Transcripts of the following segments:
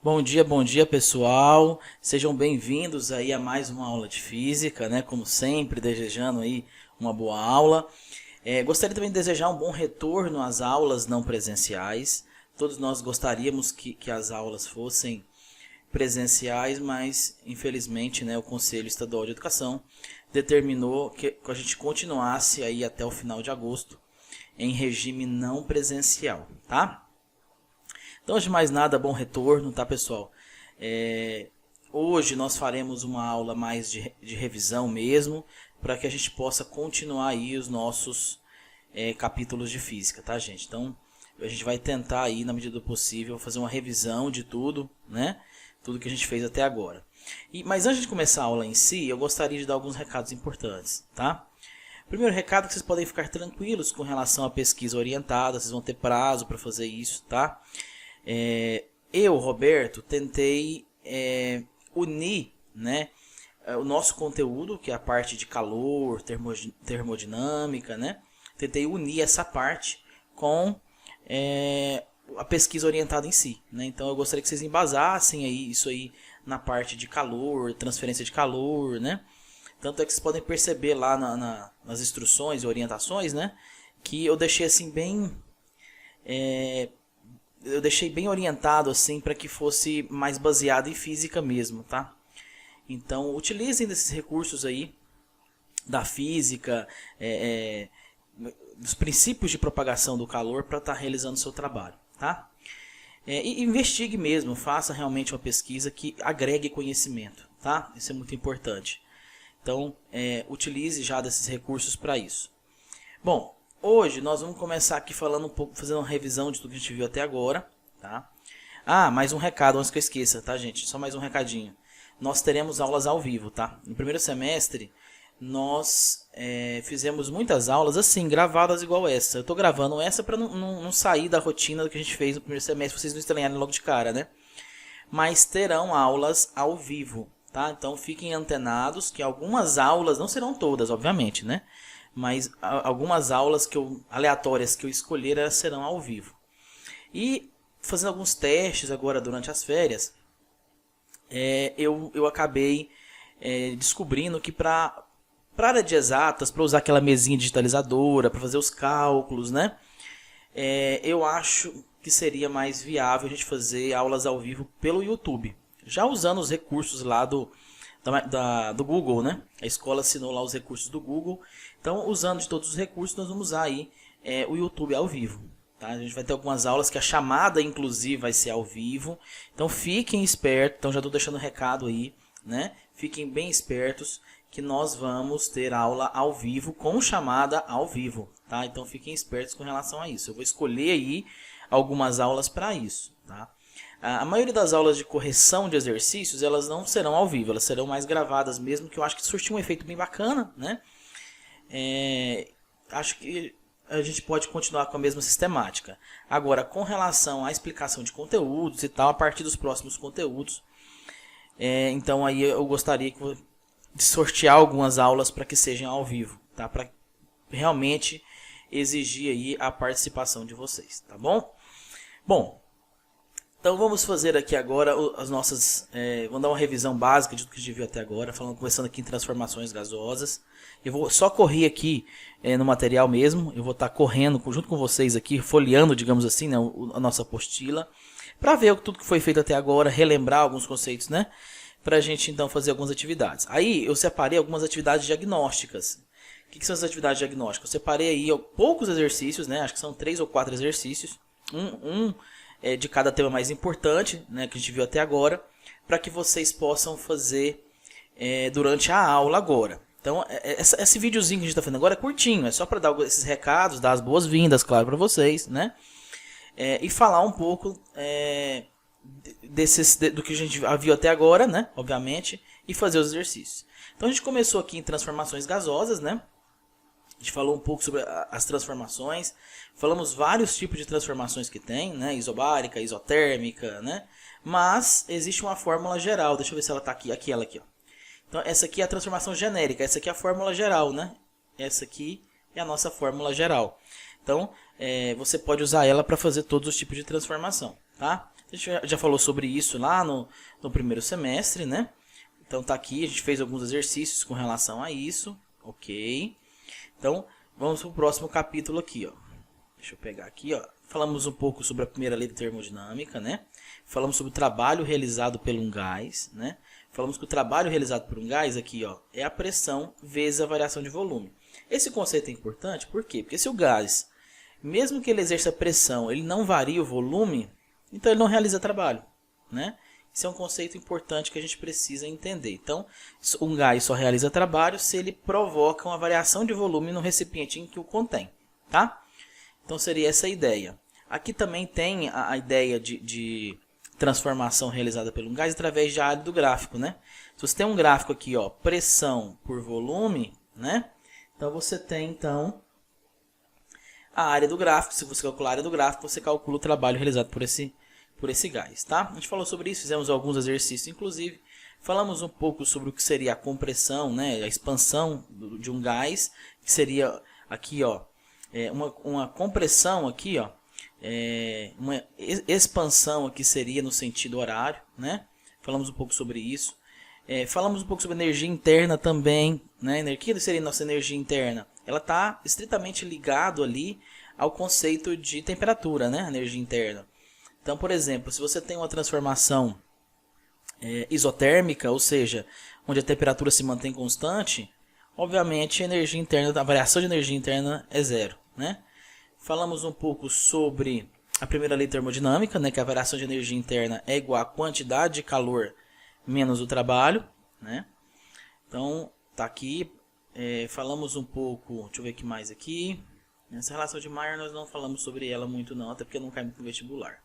Bom dia pessoal, sejam bem-vindos aí a mais uma aula de física, né? Como sempre, desejando aí uma boa aula. Gostaria também de desejar um bom retorno às aulas não presenciais. Todos nós gostaríamos que as aulas fossem presenciais, mas infelizmente, né, o Conselho Estadual de Educação determinou que a gente continuasse aí até o final de agosto em regime não presencial, tá? Então, antes de mais nada, bom retorno, tá, pessoal? Hoje nós faremos uma aula mais de revisão mesmo, para que a gente possa continuar aí os nossos capítulos de física, tá, gente? Então, a gente vai tentar aí, na medida do possível, fazer uma revisão de tudo, né? Tudo que a gente fez até agora. Mas antes de começar a aula em si, eu gostaria de dar alguns recados importantes, tá? Primeiro recado é que vocês podem ficar tranquilos com relação à pesquisa orientada, vocês vão ter prazo para fazer isso, tá? Eu, Roberto, tentei unir, né, o nosso conteúdo, que é a parte de calor, termodinâmica, né? Tentei unir essa parte com a pesquisa orientada em si, né? Então eu gostaria que vocês embasassem aí, isso aí na parte de calor, transferência de calor, né? Tanto é que vocês podem perceber lá nas instruções e orientações, né, que eu deixei assim bem orientado assim para que fosse mais baseado em física mesmo, tá? Então utilizem desses recursos aí da física, dos princípios de propagação do calor para estar realizando o seu trabalho, tá? E investigue mesmo, faça realmente uma pesquisa que agregue conhecimento, tá? Isso é muito importante. Então utilize já desses recursos para isso. Bom, hoje nós vamos começar aqui falando um pouco, fazendo uma revisão de tudo que a gente viu até agora, tá? Mais um recado antes que eu esqueça, tá, gente? Só mais um recadinho. Nós teremos aulas ao vivo, tá? No primeiro semestre, nós fizemos muitas aulas assim, gravadas igual essa. Eu tô gravando essa para não sair da rotina do que a gente fez no primeiro semestre, vocês não estranharem logo de cara, né? Mas terão aulas ao vivo, tá? Então fiquem antenados que algumas aulas, não serão todas, obviamente, né? Mas algumas aulas aleatórias que eu escolher serão ao vivo. E fazendo alguns testes agora durante as férias, eu acabei descobrindo que para a área de exatas, para usar aquela mesinha digitalizadora, para fazer os cálculos, né? Eu acho que seria mais viável a gente fazer aulas ao vivo pelo YouTube. Já usando os recursos lá do Google, né? A escola assinou lá os recursos do Google. Então, usando de todos os recursos, nós vamos usar aí o YouTube ao vivo. Tá? A gente vai ter algumas aulas que a chamada, inclusive, vai ser ao vivo. Então, fiquem espertos. Então, já estou deixando o recado aí, né? Fiquem bem espertos que nós vamos ter aula ao vivo com chamada ao vivo. Tá? Então, fiquem espertos com relação a isso. Eu vou escolher aí algumas aulas para isso, tá? A maioria das aulas de correção de exercícios, elas não serão ao vivo, elas serão mais gravadas mesmo, que eu acho que surtiu um efeito bem bacana, né? Acho que a gente pode continuar com a mesma sistemática. Agora, com relação à explicação de conteúdos e tal, a partir dos próximos conteúdos, então aí eu gostaria de sortear algumas aulas para que sejam ao vivo, tá? Para realmente exigir aí a participação de vocês, tá bom? Bom, então vamos fazer aqui agora as nossas... vamos dar uma revisão básica de tudo que a gente viu até agora, começando aqui em transformações gasosas. Eu vou só correr aqui no material mesmo, eu vou estar correndo junto com vocês aqui, folheando, digamos assim, né, a nossa apostila, para ver tudo que foi feito até agora, relembrar alguns conceitos, né? Para a gente então fazer algumas atividades. Aí eu separei algumas atividades diagnósticas. O que são as atividades diagnósticas? Eu separei aí poucos exercícios, né? Acho que são 3 ou 4 exercícios. De cada tema mais importante, né, que a gente viu até agora, para que vocês possam fazer durante a aula agora. Então, esse videozinho que a gente está fazendo agora é curtinho, é só para dar esses recados, dar as boas-vindas, claro, para vocês, né? E falar um pouco do que a gente viu até agora, né, obviamente, e fazer os exercícios. Então, a gente começou aqui em transformações gasosas, né? A gente falou um pouco sobre as transformações, falamos vários tipos de transformações que tem, né? Isobárica, isotérmica, né? Mas existe uma fórmula geral, deixa eu ver se ela está aqui, ela aqui, ó. Então essa aqui é a transformação genérica, essa aqui é a fórmula geral, né? Essa aqui é a nossa fórmula geral. Então você pode usar ela para fazer todos os tipos de transformação, tá? A gente já falou sobre isso lá no primeiro semestre, né? Então tá aqui, a gente fez alguns exercícios com relação a isso, ok? Então, vamos para o próximo capítulo aqui, ó. Deixa eu pegar aqui, ó. Falamos um pouco sobre a primeira lei da termodinâmica, né? Falamos sobre o trabalho realizado por um gás, né? Falamos que o trabalho realizado por um gás aqui, ó, é a pressão vezes a variação de volume. Esse conceito é importante, por quê? Porque se o gás, mesmo que ele exerça pressão, ele não varia o volume, então ele não realiza trabalho, né? Isso é um conceito importante que a gente precisa entender. Então, um gás só realiza trabalho se ele provoca uma variação de volume no recipiente em que o contém, tá? Então, seria essa a ideia. Aqui também tem a ideia de transformação realizada pelo gás através da área do gráfico, né? Se você tem um gráfico aqui, ó, pressão por volume, né? Então, você tem, então, a área do gráfico. Se você calcular a área do gráfico, você calcula o trabalho realizado por esse gás, tá? A gente falou sobre isso, fizemos alguns exercícios, inclusive. Falamos um pouco sobre o que seria a compressão, né? A expansão de um gás, que seria aqui, ó, uma compressão aqui, ó, uma expansão aqui seria no sentido horário, né? Falamos um pouco sobre isso. Falamos um pouco sobre energia interna também, né? O que seria nossa energia interna? Ela está estritamente ligado ali ao conceito de temperatura, né? Energia interna. Então, por exemplo, se você tem uma transformação isotérmica, ou seja, onde a temperatura se mantém constante, obviamente a energia interna, a variação de energia interna é zero, né? Falamos um pouco sobre a primeira lei termodinâmica, né, que a variação de energia interna é igual à quantidade de calor menos o trabalho, né? Então, tá aqui. Falamos um pouco, deixa eu ver o que mais aqui. Essa relação de Mayer nós não falamos sobre ela muito não, até porque não cai muito no vestibular.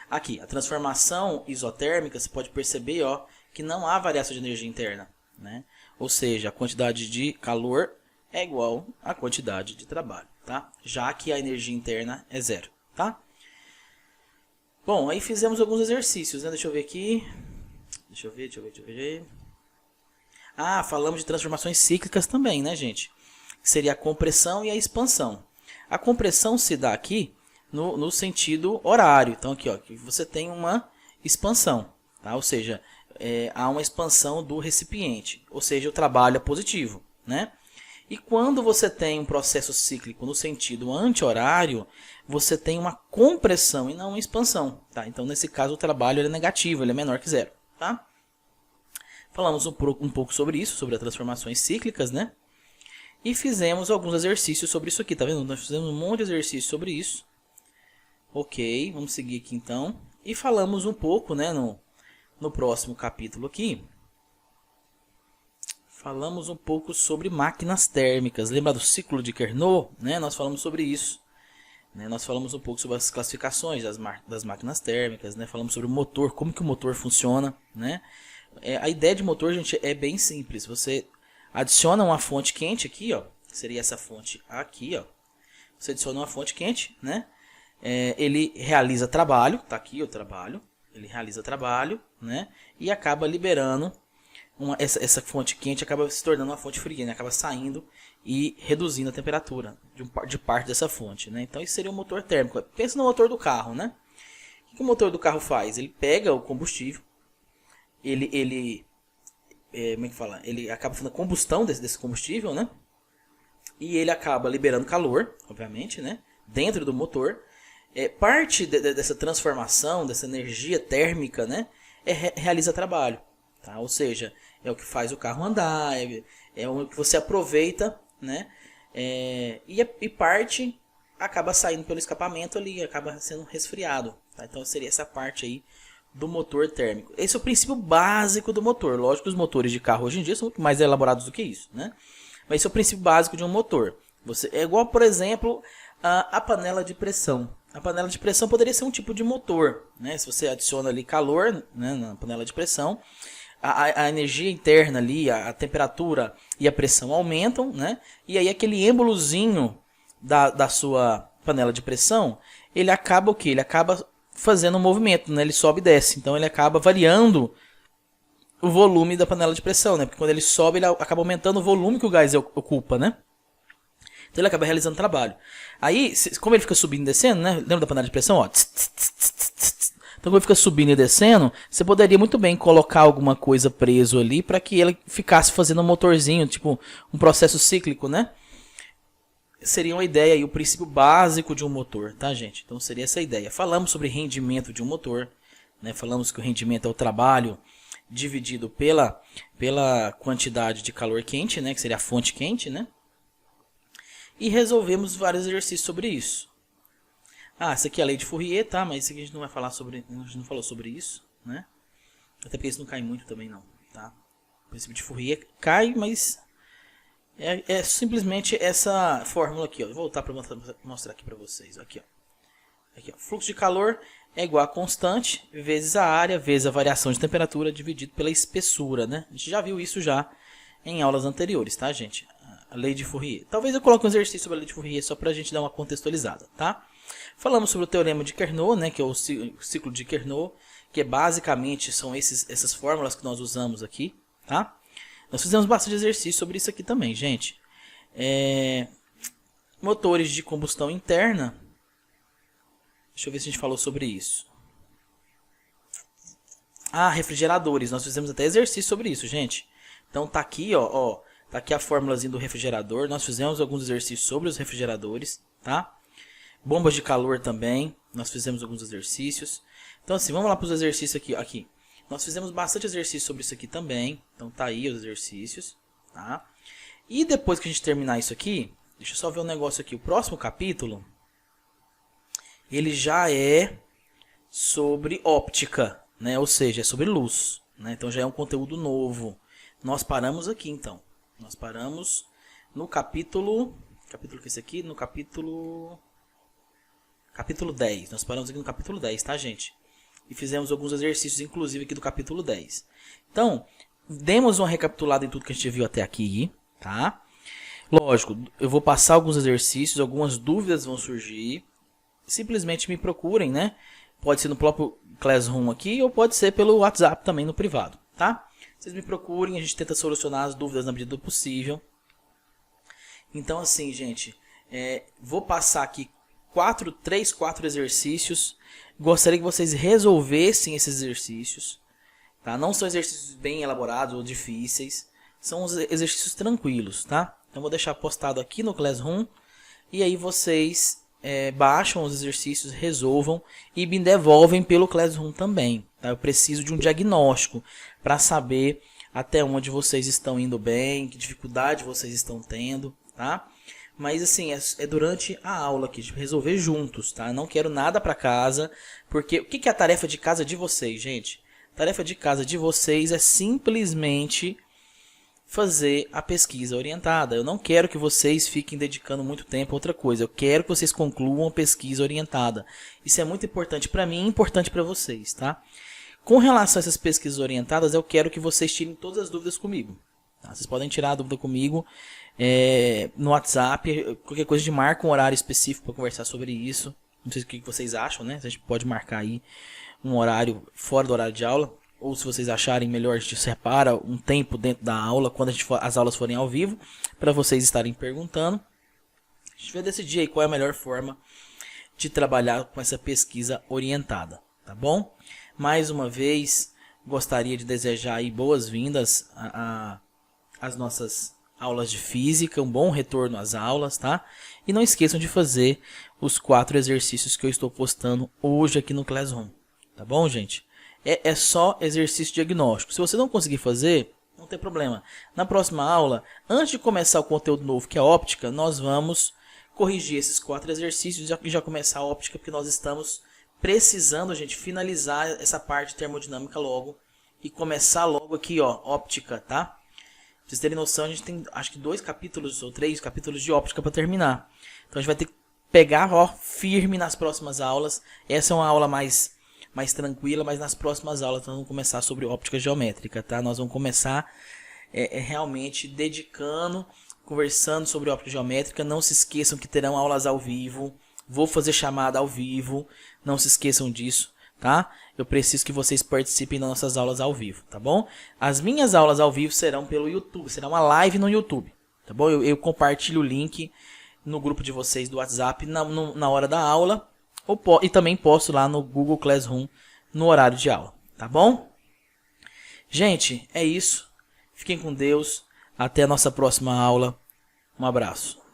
Aqui, a transformação isotérmica, você pode perceber, ó, que não há variação de energia interna, né? Ou seja, a quantidade de calor é igual à quantidade de trabalho, tá? Já que a energia interna é zero, tá? Bom, aí fizemos alguns exercícios, né? Deixa eu ver aqui. Deixa eu ver. Ah, falamos de transformações cíclicas também, né, gente? Que seria a compressão e a expansão. A compressão se dá aqui no sentido horário. Então, aqui, ó, que você tem uma expansão, tá? Ou seja, há uma expansão do recipiente, ou seja, o trabalho é positivo, né? E quando você tem um processo cíclico no sentido anti-horário, você tem uma compressão e não uma expansão, tá? Então, nesse caso, o trabalho é negativo, ele é menor que zero, tá? Falamos um pouco sobre isso, sobre as transformações cíclicas, né? E fizemos alguns exercícios sobre isso aqui, tá vendo? Nós fizemos um monte de exercícios sobre isso. Ok, vamos seguir aqui então. E falamos um pouco, né, no próximo capítulo aqui. Falamos um pouco sobre máquinas térmicas. Lembra do ciclo de Carnot? Né? Nós falamos sobre isso. Né? Nós falamos um pouco sobre as classificações das máquinas térmicas. Né? Falamos sobre o motor, como que o motor funciona. Né? A ideia de motor, gente, é bem simples. Você adiciona uma fonte quente aqui, ó. Seria essa fonte aqui, ó. Você adiciona uma fonte quente, né? Ele realiza trabalho. Tá aqui o trabalho. Ele realiza trabalho, né? E acaba liberando essa fonte quente, acaba se tornando uma fonte fria, né? Acaba saindo e reduzindo a temperatura de parte dessa fonte, né? Então isso seria um motor térmico. Pensa no motor do carro, né? O que o motor do carro faz? Ele pega o combustível, como é que fala? Ele acaba fazendo a combustão desse combustível, né? E ele acaba liberando calor, obviamente, né? Dentro do motor. Parte dessa transformação, dessa energia térmica, né? Realiza trabalho, tá? Ou seja, é o que faz o carro andar, é o que você aproveita, né? E parte acaba saindo pelo escapamento ali, acaba sendo resfriado, tá? Então seria essa parte aí do motor térmico. Esse é o princípio básico do motor. Lógico que os motores de carro hoje em dia são muito mais elaborados do que isso, né? Mas esse é o princípio básico de um motor. É igual, por exemplo, a panela de pressão. A panela de pressão poderia ser um tipo de motor, né? Se você adiciona ali calor, né, na panela de pressão, a energia interna ali, a temperatura e a pressão aumentam, né? E aí aquele êmbolozinho da sua panela de pressão, ele acaba o quê? Ele acaba fazendo um movimento, né? Ele sobe e desce. Então ele acaba variando o volume da panela de pressão, né? Porque quando ele sobe, ele acaba aumentando o volume que o gás ocupa, né? Então ele acaba realizando trabalho. Aí, como ele fica subindo e descendo, né? Lembra da panela de pressão? Ó. Então quando ele fica subindo e descendo, você poderia muito bem colocar alguma coisa preso ali para que ele ficasse fazendo um motorzinho, tipo um processo cíclico, né? Seria uma ideia aí, o princípio básico de um motor, tá, gente? Então seria essa ideia. Falamos sobre rendimento de um motor, né? Falamos que o rendimento é o trabalho dividido pela quantidade de calor quente, né? Que seria a fonte quente, né? E resolvemos vários exercícios sobre isso. Ah, essa aqui é a lei de Fourier, tá? Mas isso aqui a gente não vai falar sobre, a gente não falou sobre isso, né? Até porque isso não cai muito também não, tá? O princípio de Fourier cai, mas é simplesmente essa fórmula aqui, ó. Vou voltar para mostrar aqui para vocês, aqui, ó. Aqui, ó. Fluxo de calor é igual a constante vezes a área vezes a variação de temperatura dividido pela espessura, né? A gente já viu isso já em aulas anteriores, tá, gente? A lei de Fourier. Talvez eu coloque um exercício sobre a lei de Fourier só para a gente dar uma contextualizada, tá? Falamos sobre o teorema de Carnot, né, que é o ciclo de Carnot, que basicamente são essas fórmulas que nós usamos aqui, tá? Nós fizemos bastante exercício sobre isso aqui também, gente. Motores de combustão interna. Deixa eu ver se a gente falou sobre isso. Ah, refrigeradores. Nós fizemos até exercício sobre isso, gente. Então tá aqui, ó, tá aqui a fórmulazinha do refrigerador. Nós fizemos alguns exercícios sobre os refrigeradores, tá? Bombas de calor também, nós fizemos alguns exercícios. Então assim, vamos lá para os exercícios aqui. Nós fizemos bastante exercício sobre isso aqui também. Então tá aí os exercícios, tá? E depois que a gente terminar isso aqui, deixa eu só ver um negócio aqui. O próximo capítulo, ele já é sobre óptica, né? Ou seja, é sobre luz, né? Então já é um conteúdo novo. Nós paramos aqui então. Nós paramos no capítulo que é esse aqui? No capítulo 10. Nós paramos aqui no capítulo 10, tá, gente? E fizemos alguns exercícios, inclusive, aqui do capítulo 10. Então, demos uma recapitulada em tudo que a gente viu até aqui, tá? Lógico, eu vou passar alguns exercícios, algumas dúvidas vão surgir. Simplesmente me procurem, né? Pode ser no próprio Classroom aqui, ou pode ser pelo WhatsApp também, no privado, tá? Vocês me procurem, a gente tenta solucionar as dúvidas na medida do possível. Então, assim, gente, vou passar aqui 4 exercícios. Gostaria que vocês resolvessem esses exercícios, tá? Não são exercícios bem elaborados ou difíceis, são exercícios tranquilos, tá? Então vou deixar postado aqui no Classroom e aí vocês baixam os exercícios, resolvam e me devolvem pelo Classroom também, tá? Eu preciso de um diagnóstico para saber até onde vocês estão indo bem, que dificuldade vocês estão tendo, tá? Mas assim, é durante a aula aqui, de resolver juntos, tá? Não quero nada para casa, porque o que é a tarefa de casa de vocês, gente? A tarefa de casa de vocês é simplesmente fazer a pesquisa orientada. Eu não quero que vocês fiquem dedicando muito tempo a outra coisa. Eu quero que vocês concluam a pesquisa orientada. Isso é muito importante para mim e importante para vocês, tá? Com relação a essas pesquisas orientadas, eu quero que vocês tirem todas as dúvidas comigo. Tá? Vocês podem tirar a dúvida comigo no WhatsApp, qualquer coisa de marca um horário específico para conversar sobre isso. Não sei o que vocês acham, né? A gente pode marcar aí um horário fora do horário de aula, ou se vocês acharem melhor, a gente separa um tempo dentro da aula, quando as aulas forem ao vivo, para vocês estarem perguntando. A gente vai decidir aí qual é a melhor forma de trabalhar com essa pesquisa orientada, tá bom? Mais uma vez, gostaria de desejar aí boas-vindas às nossas aulas de física, um bom retorno às aulas, tá? E não esqueçam de fazer os 4 exercícios que eu estou postando hoje aqui no Classroom, tá bom, gente? É só exercício diagnóstico. Se você não conseguir fazer, não tem problema. Na próxima aula, antes de começar o conteúdo novo, que é a óptica, nós vamos corrigir esses 4 exercícios e já começar a óptica, porque nós estamos precisando, gente, finalizar essa parte termodinâmica logo e começar logo aqui, ó, óptica, tá? Pra vocês terem noção, a gente tem acho que 2 capítulos ou 3 capítulos de óptica para terminar. Então a gente vai ter que pegar, ó, firme nas próximas aulas. Essa é uma aula mais tranquila, mas nas próximas aulas nós vamos começar sobre óptica geométrica, tá? Nós vamos começar realmente dedicando, conversando sobre óptica geométrica. Não se esqueçam que terão aulas ao vivo. Vou fazer chamada ao vivo. Não se esqueçam disso, tá? Eu preciso que vocês participem das nossas aulas ao vivo, tá bom? As minhas aulas ao vivo serão pelo YouTube. Será uma live no YouTube, tá bom? Eu compartilho o link no grupo de vocês do WhatsApp na hora da aula, e também posto lá no Google Classroom no horário de aula, tá bom? Gente, é isso. Fiquem com Deus. Até a nossa próxima aula. Um abraço.